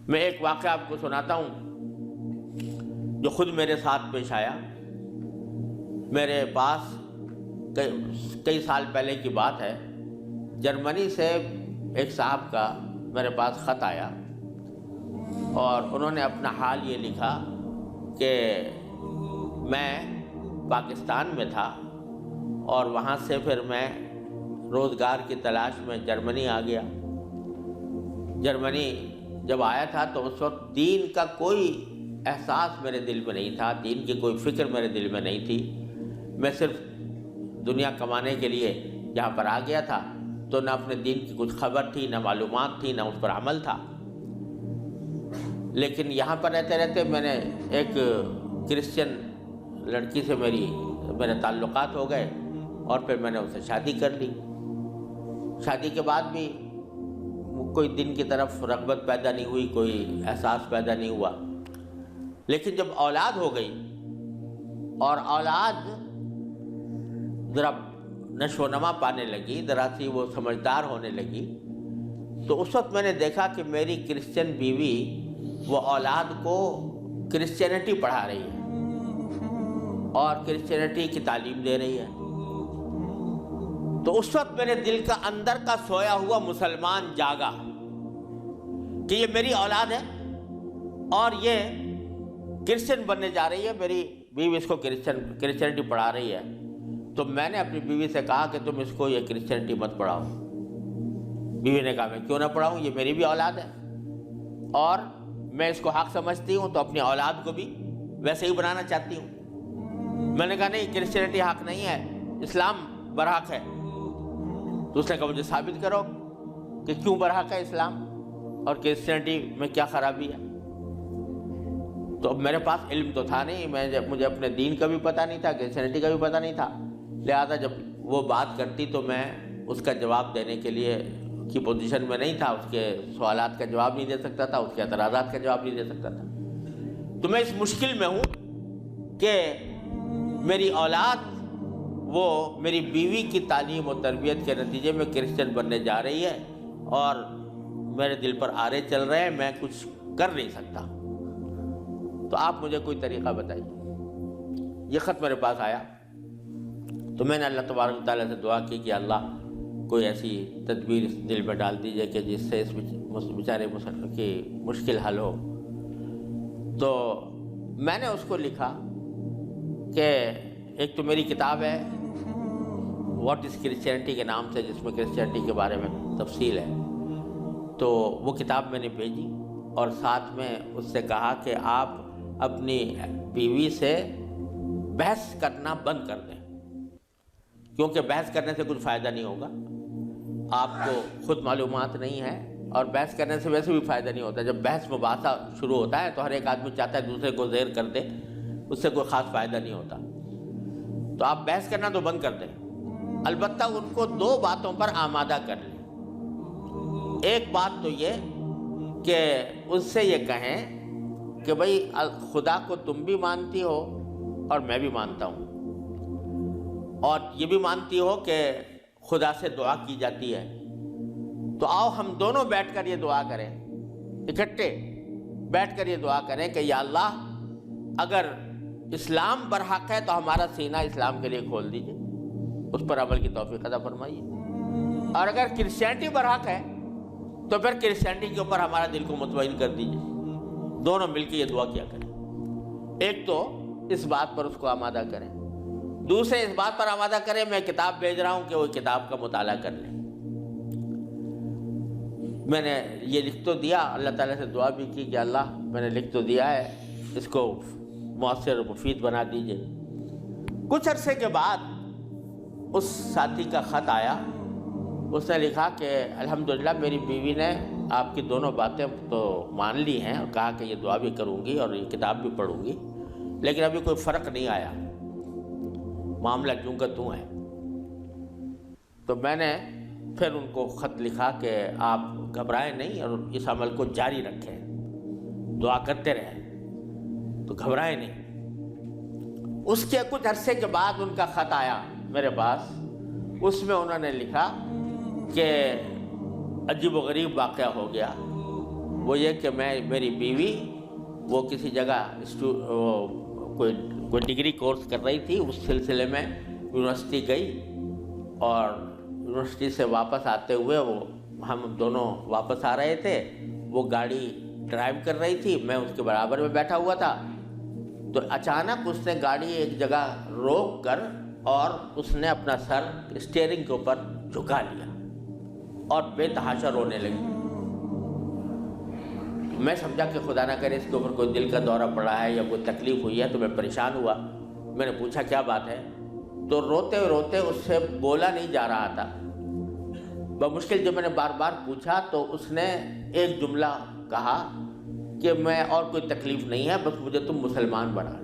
میں ایک واقعہ آپ کو سناتا ہوں جو خود میرے ساتھ پیش آیا۔ میرے پاس کئی سال پہلے کی بات ہے، جرمنی سے ایک صاحب کا میرے پاس خط آیا اور انہوں نے اپنا حال یہ لکھا کہ میں پاکستان میں تھا اور وہاں سے پھر میں روزگار کی تلاش میں جرمنی آ گیا۔ جرمنی جب آیا تھا تو اس وقت دین کا کوئی احساس میرے دل میں نہیں تھا، دین کی کوئی فکر میرے دل میں نہیں تھی۔ میں صرف دنیا کمانے کے لیے یہاں پر آ گیا تھا، تو نہ اپنے دین کی کچھ خبر تھی، نہ معلومات تھی، نہ اس پر عمل تھا۔ لیکن یہاں پر رہتے رہتے میں نے ایک کرسچن لڑکی سے میرے تعلقات ہو گئے اور پھر میں نے اسے شادی کر لی۔ شادی کے بعد بھی کوئی دین کی طرف رغبت پیدا نہیں ہوئی، کوئی احساس پیدا نہیں ہوا۔ لیکن جب اولاد ہو گئی اور اولاد ذرا نشو و نما پانے لگی، ذرا سی وہ سمجھدار ہونے لگی، تو اس وقت میں نے دیکھا کہ میری کرسچن بیوی وہ اولاد کو کرسچینٹی پڑھا رہی ہے اور کرسچینٹی کی تعلیم دے رہی ہے۔ تو اس وقت میرے دل کا اندر کا سویا ہوا مسلمان جاگا کہ یہ میری اولاد ہے اور یہ کرسچن بننے جا رہی ہے، میری بیوی اس کو کرسچینٹی پڑھا رہی ہے۔ تو میں نے اپنی بیوی سے کہا کہ تم اس کو یہ کرسچینٹی مت پڑھاؤ۔ بیوی نے کہا میں کیوں نہ پڑھاؤں، یہ میری بھی اولاد ہے اور میں اس کو حق سمجھتی ہوں، تو اپنی اولاد کو بھی ویسے ہی بنانا چاہتی ہوں۔ میں نے کہا نہیں، کرسچینٹی حق نہیں ہے، اسلام برحق ہے۔ تو اس نے کہا مجھے ثابت کرو کہ کیوں برحق ہے اسلام اور کرسچینٹی میں کیا خرابی ہے۔ تو اب میرے پاس علم تو تھا نہیں، مجھے اپنے دین کا بھی پتہ نہیں تھا، کرسچینٹی کا بھی پتہ نہیں تھا، لہذا جب وہ بات کرتی تو میں اس کا جواب دینے کے لیے کی پوزیشن میں نہیں تھا، اس کے سوالات کا جواب نہیں دے سکتا تھا، اس کے اعتراضات کا جواب نہیں دے سکتا تھا۔ تو میں اس مشکل میں ہوں کہ میری اولاد وہ میری بیوی کی تعلیم و تربیت کے نتیجے میں کرسچن بننے جا رہی ہے اور میرے دل پر آرے چل رہے ہیں، میں کچھ کر نہیں سکتا۔ تو آپ مجھے کوئی طریقہ بتائیے۔ یہ خط میرے پاس آیا تو میں نے اللہ تبارک و تعالیٰ سے دعا کی کہ اللہ کوئی ایسی تدبیر اس دل میں ڈال دیجیے کہ جس سے اس بیچارے مسلمان کی مشکل حل ہو۔ تو میں نے اس کو لکھا کہ ایک تو میری کتاب ہے واٹ از کرسچینٹی کے نام سے، جس میں کرسچینٹی کے بارے میں تفصیل ہے، تو وہ کتاب میں نے بھیجی اور ساتھ میں اس سے کہا کہ آپ اپنی بیوی سے بحث کرنا بند کر دیں، کیونکہ بحث کرنے سے کچھ فائدہ نہیں ہوگا، آپ کو خود معلومات نہیں ہے اور بحث کرنے سے ویسے بھی فائدہ نہیں ہوتا۔ جب بحث مباحثہ شروع ہوتا ہے تو ہر ایک آدمی چاہتا ہے دوسرے کو زیر کر دے، اس سے کوئی خاص فائدہ نہیں ہوتا۔ تو آپ بحث کرنا تو بند کر دیں، البتہ ان کو دو باتوں پر آمادہ کر لیں۔ ایک بات تو یہ کہ اس سے یہ کہیں کہ بھئی خدا کو تم بھی مانتی ہو اور میں بھی مانتا ہوں، اور یہ بھی مانتی ہو کہ خدا سے دعا کی جاتی ہے، تو آؤ ہم دونوں بیٹھ کر یہ دعا کریں، اکٹھے بیٹھ کر یہ دعا کریں کہ یا اللہ اگر اسلام برحق ہے تو ہمارا سینہ اسلام کے لیے کھول دیجئے، اس پر عمل کی توفیق عطا فرمائیے، اور اگر کرسچینٹی برحق ہے تو پھر کرسچینٹی کے اوپر ہمارا دل کو مطمئن کر دیجئے۔ دونوں مل کے یہ دعا کیا کریں۔ ایک تو اس بات پر اس کو آمادہ کریں، دوسرے اس بات پر آمادہ کریں میں کتاب بھیج رہا ہوں کہ وہ کتاب کا مطالعہ کر لیں۔ میں نے یہ لکھ تو دیا، اللہ تعالیٰ سے دعا بھی کی کہ اللہ میں نے لکھ تو دیا ہے، اس کو مؤثر و مفید بنا دیجئے۔ کچھ عرصے کے بعد اس ساتھی کا خط آیا، اس نے لکھا کہ الحمدللہ میری بیوی نے آپ کی دونوں باتیں تو مان لی ہیں اور کہا کہ یہ دعا بھی کروں گی اور یہ کتاب بھی پڑھوں گی، لیکن ابھی کوئی فرق نہیں آیا، معاملہ یوں کا توں ہے۔ تو میں نے پھر ان کو خط لکھا کہ آپ گھبرائیں نہیں اور اس عمل کو جاری رکھیں، دعا کرتے رہیں، تو گھبرائیں نہیں۔ اس کے کچھ عرصے کے بعد ان کا خط آیا میرے پاس، اس میں انہوں نے لکھا کہ عجیب و غریب واقعہ ہو گیا وہ یہ کہ میری بیوی وہ کسی جگہ کوئی ڈگری کورس کر رہی تھی، اس سلسلے میں یونیورسٹی گئی، اور یونیورسٹی سے واپس آتے ہوئے ہم دونوں واپس آ رہے تھے، وہ گاڑی ڈرائیو کر رہی تھی، میں اس کے برابر میں بیٹھا ہوا تھا، تو اچانک اس نے گاڑی ایک جگہ روک کر اور اس نے اپنا سر اسٹیئرنگ کے اوپر جھکا لیا اور بے تحاشا رونے لگی۔ میں سمجھا کہ خدا نہ کرے اس کے اوپر کوئی دل کا دورہ پڑا ہے یا کوئی تکلیف ہوئی ہے، تو میں پریشان ہوا۔ میں نے پوچھا کیا بات ہے، تو روتے روتے اس سے بولا نہیں جا رہا تھا۔ بمشکل جب میں نے بار بار پوچھا تو اس نے ایک جملہ کہا کہ میں اور کوئی تکلیف نہیں ہے، بس مجھے تم مسلمان بنا،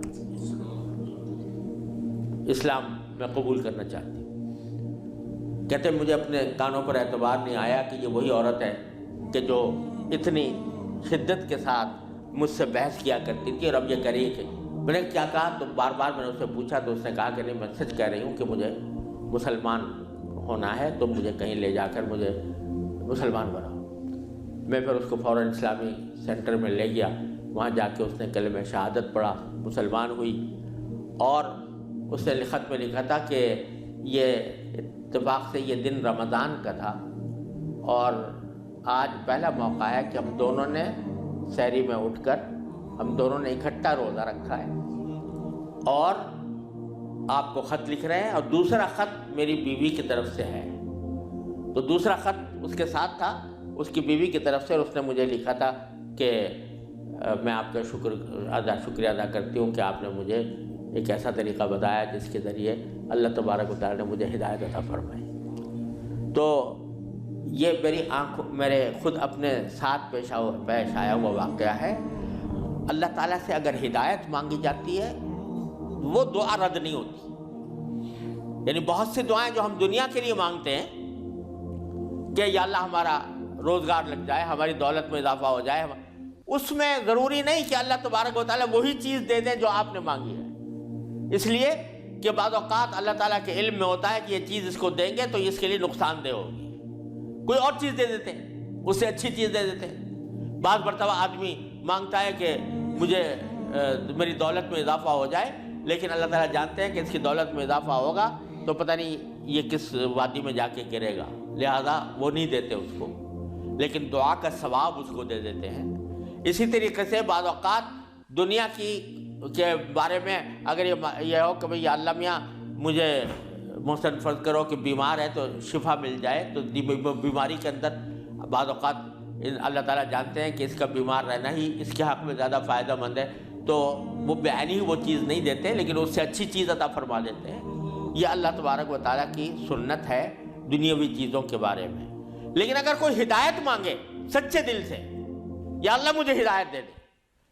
اسلام میں قبول کرنا چاہتی ہوں۔ کہتے مجھے اپنے کانوں پر اعتبار نہیں آیا کہ یہ وہی عورت ہے کہ جو اتنی شدت کے ساتھ مجھ سے بحث کیا کرتی تھی، اور اب یہ کری کہ میں نے کیا کہا، تو بار بار میں نے اس سے پوچھا تو اس نے کہا کہ نہیں، میں سچ کہہ رہی ہوں کہ مجھے مسلمان ہونا ہے، تو مجھے کہیں لے جا کر مجھے مسلمان بناؤ۔ میں پھر اس کو فوراً اسلامی سینٹر میں لے گیا، وہاں جا کے اس نے کلمہ شہادت پڑھا، مسلمان ہوئی، اور اس نے خط میں لکھا تھا کہ یہ اتفاق سے یہ دن رمضان کا تھا، اور آج پہلا موقع ہے کہ ہم دونوں نے سحری میں اٹھ کر ہم دونوں نے اکٹھا روزہ رکھا ہے، اور آپ کو خط لکھ رہے ہیں، اور دوسرا خط میری بیوی کی طرف سے ہے۔ تو دوسرا خط اس کے ساتھ تھا اس کی بیوی کی طرف سے، اور اس نے مجھے لکھا تھا کہ میں آپ کا شکریہ ادا کرتی ہوں کہ آپ نے مجھے ایک ایسا طریقہ بتایا جس کے ذریعے اللہ تبارک و تعالیٰ نے مجھے ہدایت عطا فرمائی۔ تو یہ میرے خود اپنے ساتھ پیش آیا ہوا واقعہ ہے۔ اللہ تعالیٰ سے اگر ہدایت مانگی جاتی ہے وہ دعا رد نہیں ہوتی۔ یعنی بہت سی دعائیں جو ہم دنیا کے لیے مانگتے ہیں کہ یا اللہ ہمارا روزگار لگ جائے، ہماری دولت میں اضافہ ہو جائے، اس میں ضروری نہیں کہ اللہ تبارک و تعالیٰ وہی چیز دے دیں جو آپ نے مانگی ہے، اس لیے کہ بعض اوقات اللہ تعالیٰ کے علم میں ہوتا ہے کہ یہ چیز اس کو دیں گے تو اس کے لیے نقصان دہ ہوگی، کوئی اور چیز دے دیتے ہیں، اس سے اچھی چیز دے دیتے ہیں۔ بعض مرتبہ آدمی مانگتا ہے کہ مجھے میری دولت میں اضافہ ہو جائے، لیکن اللہ تعالیٰ جانتے ہیں کہ اس کی دولت میں اضافہ ہوگا تو پتہ نہیں یہ کس وادی میں جا کے گرے گا، لہذا وہ نہیں دیتے اس کو، لیکن دعا کا ثواب اس کو دے دیتے ہیں۔ اسی طریقے سے بعض اوقات دنیا کے بارے میں اگر یہ ہو کہ بھئی یا اللہ میاں مجھے محسن فرض کرو کہ بیمار ہے تو شفا مل جائے، تو بیماری کے اندر بعض اوقات اللہ تعالیٰ جانتے ہیں کہ اس کا بیمار رہنا ہی اس کے حق میں زیادہ فائدہ مند ہے، تو وہ بعینی ہی وہ چیز نہیں دیتے لیکن اس سے اچھی چیز عطا فرما دیتے ہیں۔ یہ اللہ تبارک و تعالیٰ کی سنت ہے دنیاوی چیزوں کے بارے میں۔ لیکن اگر کوئی ہدایت مانگے سچے دل سے، یا اللہ مجھے ہدایت دے دے،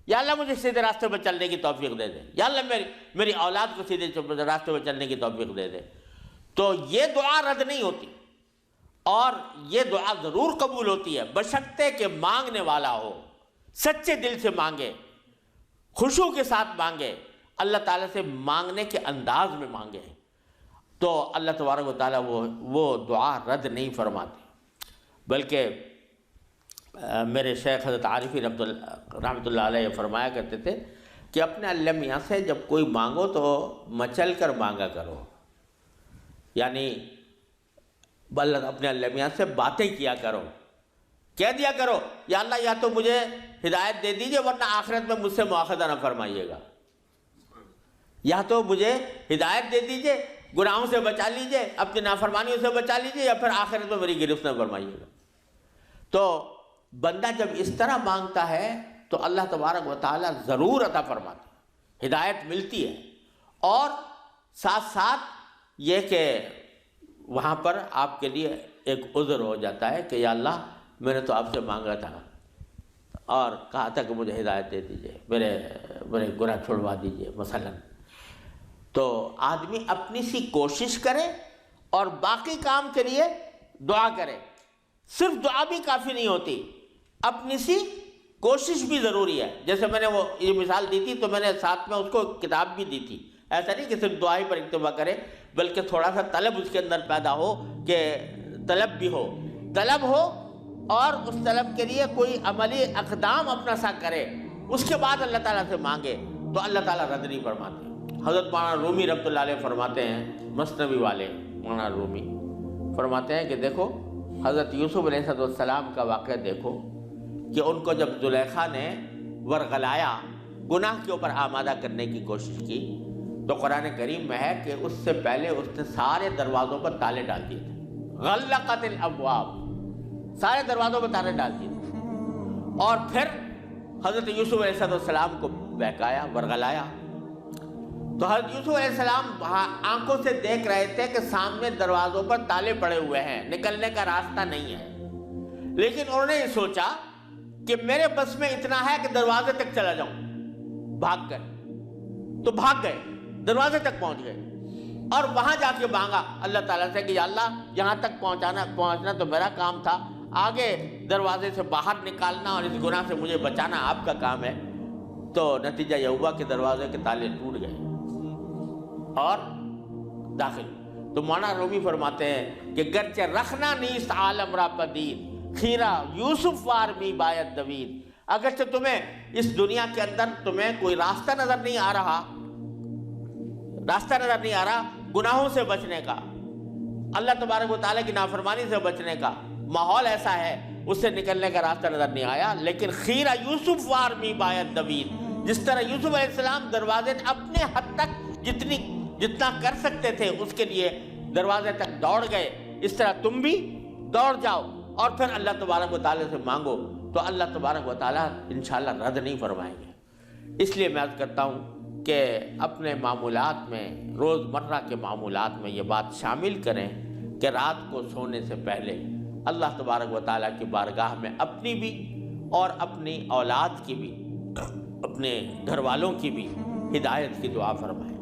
یا اللہ مجھے سیدھے راستے پر چلنے کی توفیق دے دے، یا اللہ میری اولاد کو سیدھے راستے پر چلنے کی توفیق دے دے، تو یہ دعا رد نہیں ہوتی، اور یہ دعا ضرور قبول ہوتی ہے بشرطے کہ مانگنے والا ہو، سچے دل سے مانگے، خشوع کے ساتھ مانگے، اللہ تعالیٰ سے مانگنے کے انداز میں مانگے، تو اللہ تبارک و تعالیٰ وہ دعا رد نہیں فرماتے۔ بلکہ میرے شیخ حضرت عارفی رحمۃ اللہ علیہ فرمایا کرتے تھے کہ اپنے اللہ میاں سے جب کوئی مانگو تو مچل کر مانگا کرو، یعنی اپنے اللہ میاں سے باتیں کیا کرو، کہہ دیا کرو یا اللہ یا تو مجھے ہدایت دے دیجئے ورنہ آخرت میں مجھ سے مواخذہ نہ فرمائیے گا، یا تو مجھے ہدایت دے دیجئے، گناہوں سے بچا لیجئے، اپنی نافرمانیوں سے بچا لیجئے، یا پھر آخرت میں میری گرفت نہ فرمائیے گا۔ تو بندہ جب اس طرح مانگتا ہے تو اللہ تبارک و تعالیٰ ضرور عطا فرماتا ہے، ہدایت ملتی ہے، اور ساتھ ساتھ یہ کہ وہاں پر آپ کے لیے ایک عذر ہو جاتا ہے کہ یا اللہ میں نے تو آپ سے مانگا تھا اور کہا تھا کہ مجھے ہدایت دے دیجئے، میرے گناہ چھڑوا دیجئے مثلا۔ تو آدمی اپنی سی کوشش کرے اور باقی کام کے لیے دعا کرے، صرف دعا بھی کافی نہیں ہوتی، اپنی سی کوشش بھی ضروری ہے۔ جیسے میں نے وہ یہ مثال دی تھی تو میں نے ساتھ میں اس کو کتاب بھی دی تھی، ایسا نہیں کہ صرف دعا ہی پر اکتفا کرے بلکہ تھوڑا سا طلب اس کے اندر پیدا ہو، کہ طلب بھی ہو، طلب ہو اور اس طلب کے لیے کوئی عملی اقدام اپنا سا کرے، اس کے بعد اللہ تعالیٰ سے مانگے تو اللہ تعالیٰ رد نہیں فرماتے۔ حضرت مولانا رومی رحمۃ اللہ علیہ فرماتے ہیں، مثنوی والے مولانا رومی فرماتے ہیں کہ دیکھو حضرت یوسف علیہ السلام کا واقعہ دیکھو کہ ان کو جب زلیخا نے ورغلایا، گناہ کے اوپر آمادہ کرنے کی کوشش کی، تو قرآن کریم میں ہے کہ اس سے پہلے اس نے سارے دروازوں پر تالے ڈال دیے تھے، غلقت الابواب، سارے دروازوں پر تالے ڈال دیے تھے، اور پھر حضرت یوسف علیہ السلام کو بہکایا، ورغلایا۔ تو حضرت یوسف علیہ السلام آنکھوں سے دیکھ رہے تھے کہ سامنے دروازوں پر تالے پڑے ہوئے ہیں، نکلنے کا راستہ نہیں ہے، لیکن انہوں نے یہ سوچا کہ میرے بس میں اتنا ہے کہ دروازے تک چلا جاؤں، بھاگ گئے، تو بھاگ گئے، دروازے تک پہنچ گئے، اور وہاں جا کے مانگا اللہ تعالیٰ سے کہ یا اللہ یہاں تک پہنچنا تو میرا کام تھا، آگے دروازے سے باہر نکالنا اور اس گناہ سے مجھے بچانا آپ کا کام ہے۔ تو نتیجہ یہ ہوا کہ دروازے کے تالے ٹوٹ گئے اور داخل۔ تو مولانا رومی فرماتے ہیں کہ گرچہ رکھنا نیست عالم را پدید، خیرہ یوسف وار می باید دوید، اگرچہ تمہیں اس دنیا کے اندر تمہیں کوئی راستہ نظر نہیں آ رہا، گناہوں سے بچنے کا، اللہ تبارک و تعالیٰ کی نافرمانی سے بچنے کا ماحول ایسا ہے، اس سے نکلنے کا راستہ نظر نہیں آیا، لیکن خیرہ یوسف وار می باید دوید، جس طرح یوسف علیہ السلام دروازے اپنے حد تک جتنا کر سکتے تھے اس کے لیے دروازے تک دوڑ گئے، اس طرح تم بھی دوڑ جاؤ اور پھر اللہ تبارک و تعالیٰ سے مانگو، تو اللہ تبارک و تعالیٰ انشاءاللہ رد نہیں فرمائیں گے۔ اس لیے میں عرض کرتا ہوں کہ اپنے معمولات میں، روز مرہ کے معمولات میں یہ بات شامل کریں کہ رات کو سونے سے پہلے اللہ تبارک و تعالیٰ کی بارگاہ میں اپنی بھی اور اپنی اولاد کی بھی، اپنے گھر والوں کی بھی ہدایت کی دعا فرمائیں۔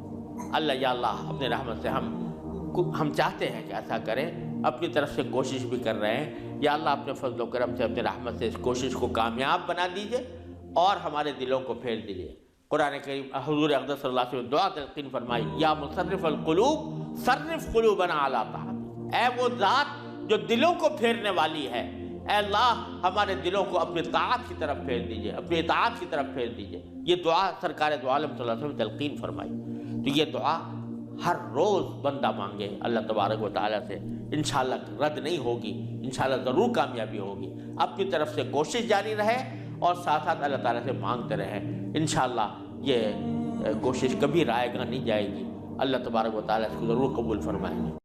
اللہ یا اللہ اپنے رحمت سے ہم چاہتے ہیں کہ ایسا کریں، اپنی طرف سے کوشش بھی کر رہے ہیں، یا اللہ اپنے فضل و کرم سے اپنے رحمت سے اس کوشش کو کامیاب بنا دیجئے اور ہمارے دلوں کو پھیر دیجئے۔ قرآن کریم حضور اقدس صلی اللہ علیہ وسلم دعا تلقین فرمائی، یا مصرف القلوب صرف قلوبنا علی طاعتک، اے وہ ذات جو دلوں کو پھیرنے والی ہے، اے اللہ ہمارے دلوں کو اپنی طاعت کی طرف پھیر دیجئے، اپنی اطاعت کی طرف پھیر دیجئے۔ یہ دعا سرکار دو عالم صلی اللہ علیہ وسلم تلقین فرمائی۔ تو یہ دعا ہر روز بندہ مانگے اللہ تبارک و تعالیٰ سے، انشاءاللہ رد نہیں ہوگی، انشاءاللہ ضرور کامیابی ہوگی۔ اپنی طرف سے کوشش جاری رہے اور ساتھ ساتھ اللہ تعالیٰ سے مانگتے رہیں، انشاءاللہ یہ کوشش کبھی رائے گاہ نہیں جائے گی، اللہ تبارک و تعالیٰ اس کو ضرور قبول فرمائیں گے۔